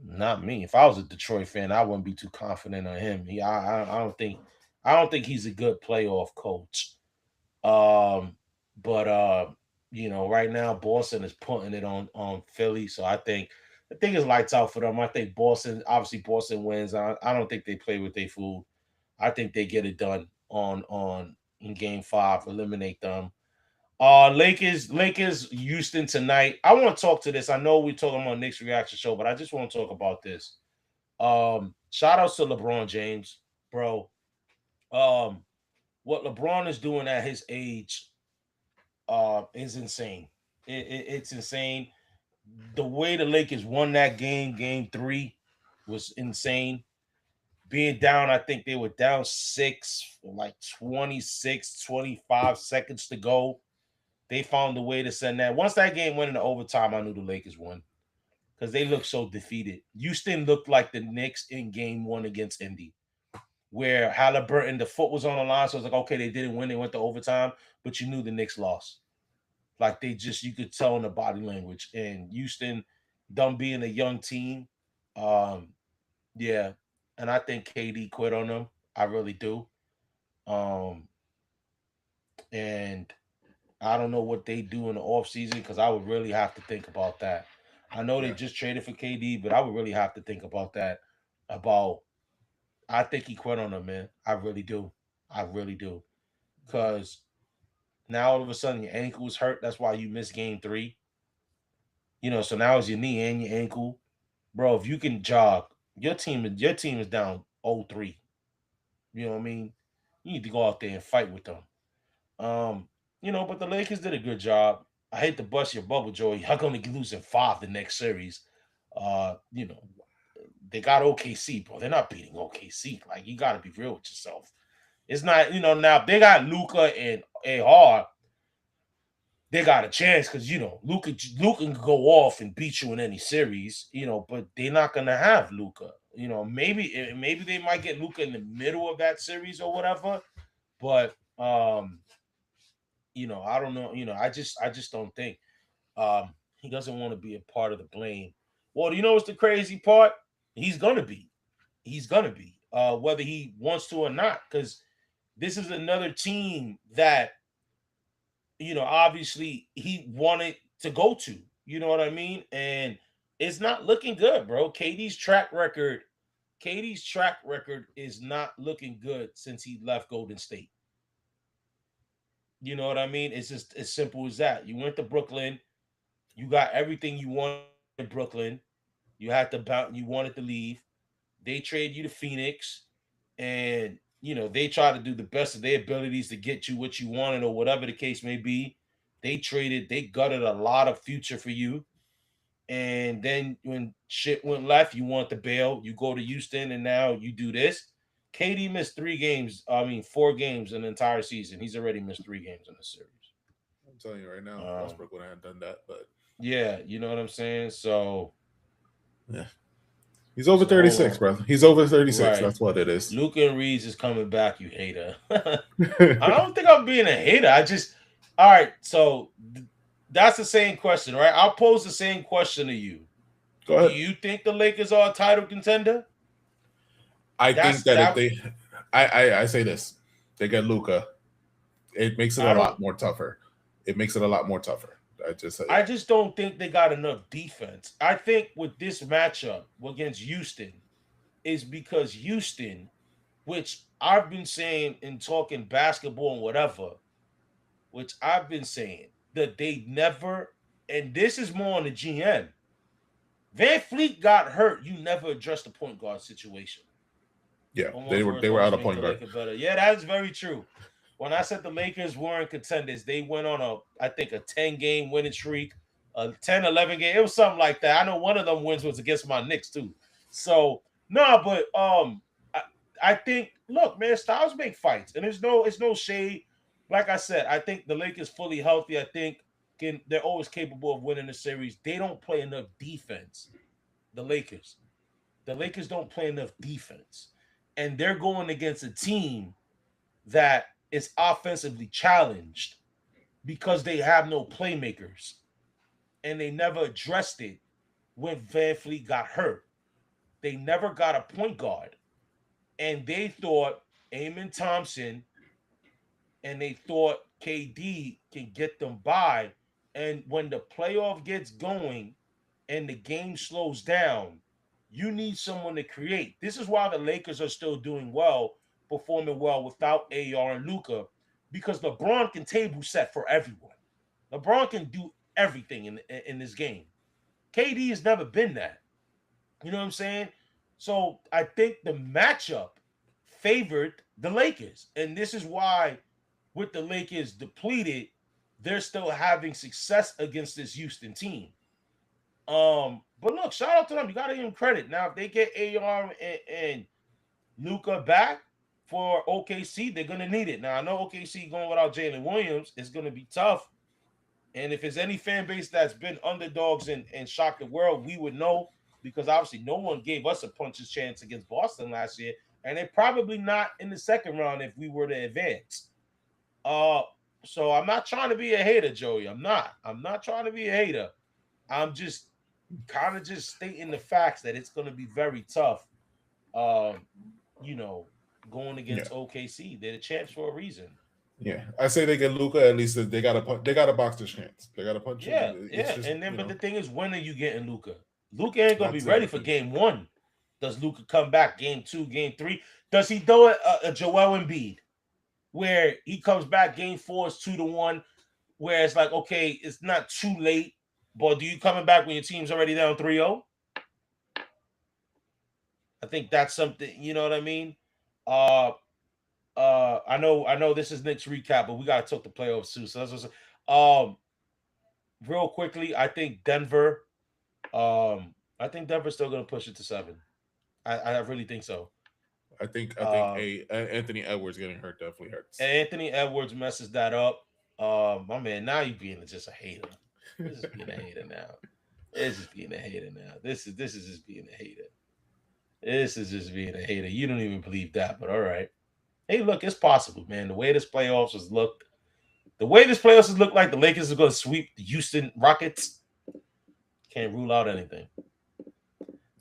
not me. If I was a Detroit fan, I wouldn't be too confident on him. I don't think he's a good playoff coach. But right now Boston is putting it on Philly, so I think it's lights out for them. I think Boston wins. I don't think they play with their food. I think they get it done on in Game 5, eliminate them. Lakers, Houston tonight. I want to talk to this. I know we're talking about Knicks reaction show, but I just want to talk about this. Shout outs to LeBron James, bro. What LeBron is doing at his age, is insane. It's insane. The way the Lakers won that game 3, was insane. Being down, I think they were down 6, like 26, 25 seconds to go. They found a way to send that. Once that game went into overtime, I knew the Lakers won because they looked so defeated. Houston looked like the Knicks in Game 1 against Indy, where Halliburton, the foot was on the line, so it was like, okay, they didn't win, they went to overtime, but you knew the Knicks lost. Like you could tell in the body language. And Houston, them being a young team, Yeah, and I think KD quit on them. I really do. Um, and I don't know what they do in the off season because I would really have to think about that. I know they Yeah. just traded for KD, but I would really have to think about that. About I think he quit on them, man. I really do. I really do. Cause now all of a sudden your ankle is hurt. That's why you missed game three. So now it's your knee and your ankle. Bro, if you can jog, your team is down 0-3. You know what I mean? You need to go out there and fight with them. Um, but the Lakers did a good job. I hate to bust your bubble, Joey. Y'all gonna lose in five the next series. Uh, you know, they got OKC, bro. They're not beating OKC. Like, you gotta be real with yourself. It's not, now if they got Luca and AR, they got a chance because Luca can go off and beat you in any series, but they're not gonna have Luca. Maybe they might get Luca in the middle of that series or whatever. But I don't know. I just don't think he doesn't want to be a part of the blame. Well, do you know what's the crazy part? He's gonna be. He's gonna be. Whether he wants to or not, because this is another team that obviously he wanted to go to. You know what I mean? And it's not looking good, bro. KD's track record is not looking good since he left Golden State. You know what I mean? It's just as simple as that. You went to Brooklyn, you got everything you wanted in Brooklyn. You had to bounce, you wanted to leave. They trade you to Phoenix, and they try to do the best of their abilities to get you what you wanted or whatever the case may be. They gutted a lot of future for you. And then when shit went left, you want to bail. You go to Houston, and now you do this. KD missed 3 games. I mean, 4 games in the entire season. He's already missed 3 games in the series. I'm telling you right now, Um, Westbrook would have done that, but yeah, you know what I'm saying. So, yeah, he's over hold 36, on. brother. He's over 36. Right, That's what it is. Luca and Reeves is coming back. You hater. I don't think I'm being a hater. All right. So that's the same question, right? I'll pose the same question to you. Go Do ahead. you think the Lakers are a title contender? I think That's that if that. they, I say this, they get Luca, it makes it a I don't. lot more tougher. It makes it a lot more tougher. I just say I it. just don't think they got enough defense. I think with this matchup against Houston is because Houston, which I've been saying in talking basketball and whatever, which I've been saying that they never, and this is more on the GM. Van Fleet got hurt. You never addressed the point guard situation. Yeah, Almost they words were out always of make point the guard. Lakers better. Yeah, that's very true. When I said the Lakers weren't contenders, they went on I think, a 10-game winning streak, a 10, 11 game. It was something like that. I know one of them wins was against my Knicks too. So, no, but I think, look, man, styles make fights. And it's no shade. Like I said, I think the Lakers fully healthy. I think they're always capable of winning the series. They don't play enough defense. The Lakers. The Lakers don't play enough defense. And they're going against a team that is offensively challenged because they have no playmakers. And they never addressed it when Van Fleet got hurt. They never got a point guard. And they thought Amen Thompson and they thought KD can get them by. And when the playoff gets going and the game slows down, you need someone to create. This is why the Lakers are still doing well, performing well without AR and Luca, because LeBron can table set for everyone. LeBron can do everything in this game. KD has never been that. You know what I'm saying? So I think the matchup favored the Lakers. And this is why, with the Lakers depleted, they're still having success against this Houston team. But look, shout out to them. You gotta give them credit. Now, if they get AR and Luca back for OKC, they're gonna need it. Now I know OKC going without Jalen Williams is gonna be tough. And if there's any fan base that's been underdogs and shocked the world, we would know, because obviously no one gave us a puncher's chance against Boston last year, and they're probably not in the second round if we were to advance. Uh, so I'm not trying to be a hater, Joey. I'm not. I'm not trying to be a hater. I'm just kind of just stating the facts that it's going to be very tough you know, going against OKC. They're the champs for a reason. Yeah, I say they get Luca. At least they got a box this chance. They got to punch it. Yeah, It's yeah. just And then, but the thing is, when are you getting Luca? Luca ain't gonna be that's the ready other for thing. game one. Does Luca come back game 2, game 3? Does he throw a Joel Embiid where he comes back game 4 is 2-1, where it's like, okay, it's not too late, but do you coming back when your team's already down 3-0? I think that's something, you know what I mean? Uh I know this is Knicks recap, but we gotta talk the playoffs too. So that's what's real quickly, I think Denver's still gonna push it to 7. I really think so. I think Anthony Edwards getting hurt definitely hurts. Anthony Edwards messes that up. My man, now you being just a hater. This is being a hater now. This is being a hater now. This is just being a hater. This is just being a hater. You don't even believe that, but all right. Hey, look, it's possible, man. The way this playoffs has looked, like the Lakers are going to sweep the Houston Rockets. Can't rule out anything.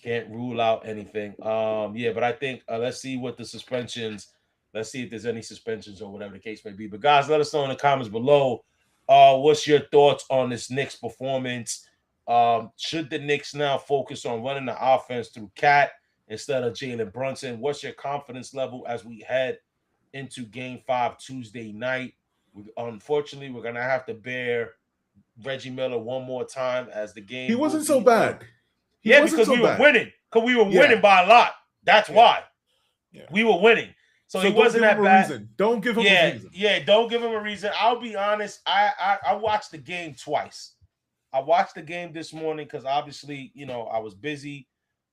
Can't rule out anything. Yeah, but I think let's see what the suspensions. Let's see if there's any suspensions or whatever the case may be. But guys, let us know in the comments below. What's your thoughts on this Knicks performance? Should the Knicks now focus on running the offense through Cat instead of Jalen Brunson? What's your confidence level as we head into Game 5 Tuesday night? Unfortunately, we're gonna have to bear Reggie Miller one more time as the game. He wasn't so bad. Yeah, because we were winning. Because we were winning by a lot. That's why. Yeah. We were winning. So he wasn't that bad. Reason. Don't give him a reason. Yeah, don't give him a reason. I'll be honest. I watched the game twice. I watched the game this morning because obviously, you know, I was busy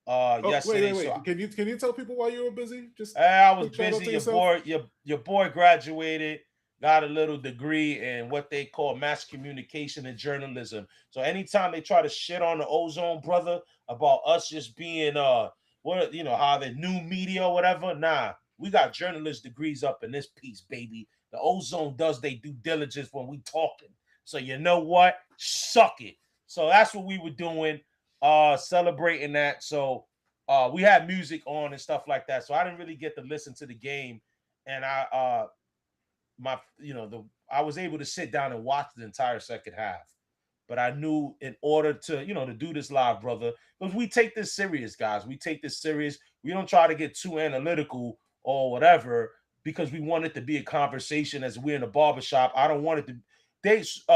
yesterday. Wait. So Can you tell people why you were busy? I was busy. Your boy graduated, got a little degree in what they call mass communication and journalism. So anytime they try to shit on the Ozone brother about us just being how the new media or whatever, nah, we got journalist degrees up in this piece, baby. The Ozone does they due diligence when we talking. So you know what? Suck it. So that's what we were doing, celebrating that. So we had music on and stuff like that. So I didn't really get to listen to the game. And I was able to sit down and watch the entire second half. But I knew in order to, to do this live, brother, because we take this serious, guys. We take this serious. We don't try to get too analytical or whatever because we want it to be a conversation as we're in a barbershop. I don't want it to.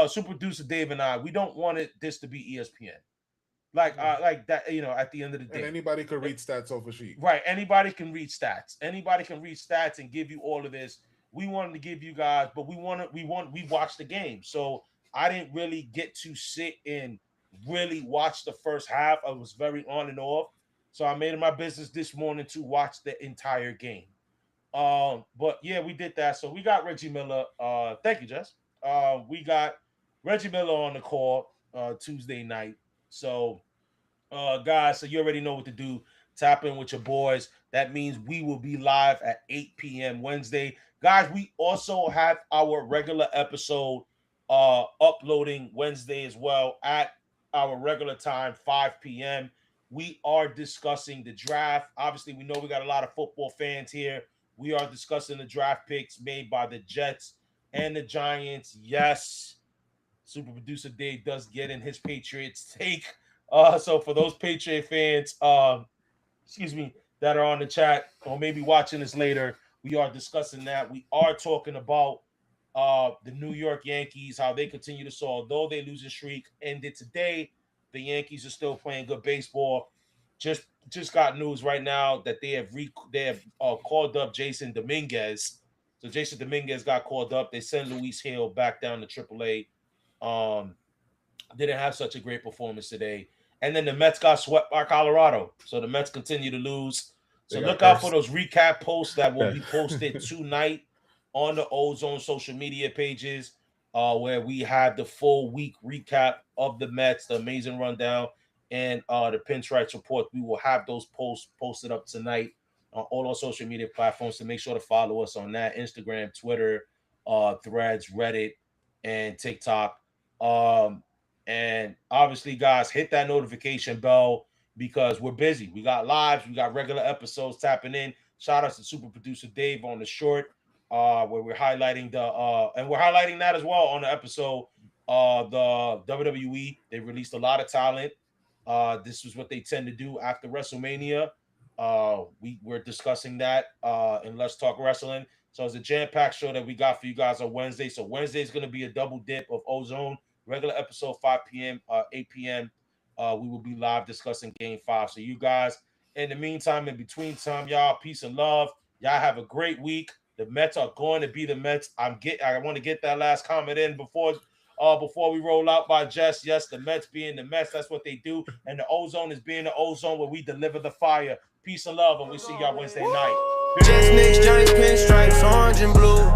Super producer Dave and I, we don't want this to be ESPN. Like that, at the end of the day. And anybody could read stats off a sheet. Right. Anybody can read stats. Anybody can read stats and give you all of this. We wanted to give you guys, but we watched the game. So I didn't really get to sit and really watch the first half. I was very on and off. So I made it my business this morning to watch the entire game. But yeah, we did that. So we got Reggie Miller. Thank you, Jess. We got Reggie Miller on the call Tuesday night. So guys, so you already know what to do. Tap in with your boys. That means we will be live at 8 p.m. Wednesday. Guys, we also have our regular episode uploading Wednesday as well at our regular time, 5 p.m. We are discussing the draft. Obviously, we know we got a lot of football fans here. We are discussing the draft picks made by the Jets and the Giants. Yes, super producer Dave does get in his Patriots take. So for those Patriot fans, that are on the chat or maybe watching this later, we are discussing that. We are talking about the New York Yankees, how they continue to soar. Although they lose a streak ended today, the Yankees are still playing good baseball. Just got news right now that they have called up Jason Dominguez. So Jason Dominguez got called up. They sent Luis Hill back down to AAA. Didn't have such a great performance today. And then the Mets got swept by Colorado. So the Mets continue to lose. So look out for those recap posts that will be posted tonight on the Ozone social media pages, where we have the full week recap of the Mets, the amazing rundown, and the Pinstripes report. We will have those posts posted up tonight on all our social media platforms. So make sure to follow us on that: Instagram, Twitter, Threads, Reddit, and TikTok. And obviously, guys, hit that notification bell. because we're busy. We got lives, we got regular episodes tapping in. Shout out to super producer Dave on the short, where we're highlighting and we're highlighting that as well on the episode. The WWE, they released a lot of talent. This is what they tend to do after WrestleMania. We're discussing that in Let's Talk Wrestling. So it's a jam-packed show that we got for you guys on Wednesday. So Wednesday is going to be a double dip of Ozone, regular episode 5 p.m., 8 p.m. We will be live discussing Game 5. So you guys, in the meantime, in between time, y'all, peace and love. Y'all have a great week. The Mets are going to be the Mets. I want to get that last comment in before we roll out by Jess. Yes, the Mets being the Mets, that's what they do. And the Ozone is being the Ozone where we deliver the fire. Peace and love, and we see y'all Wednesday night. Jets, Knicks, Giants, pinstripes, orange and blue.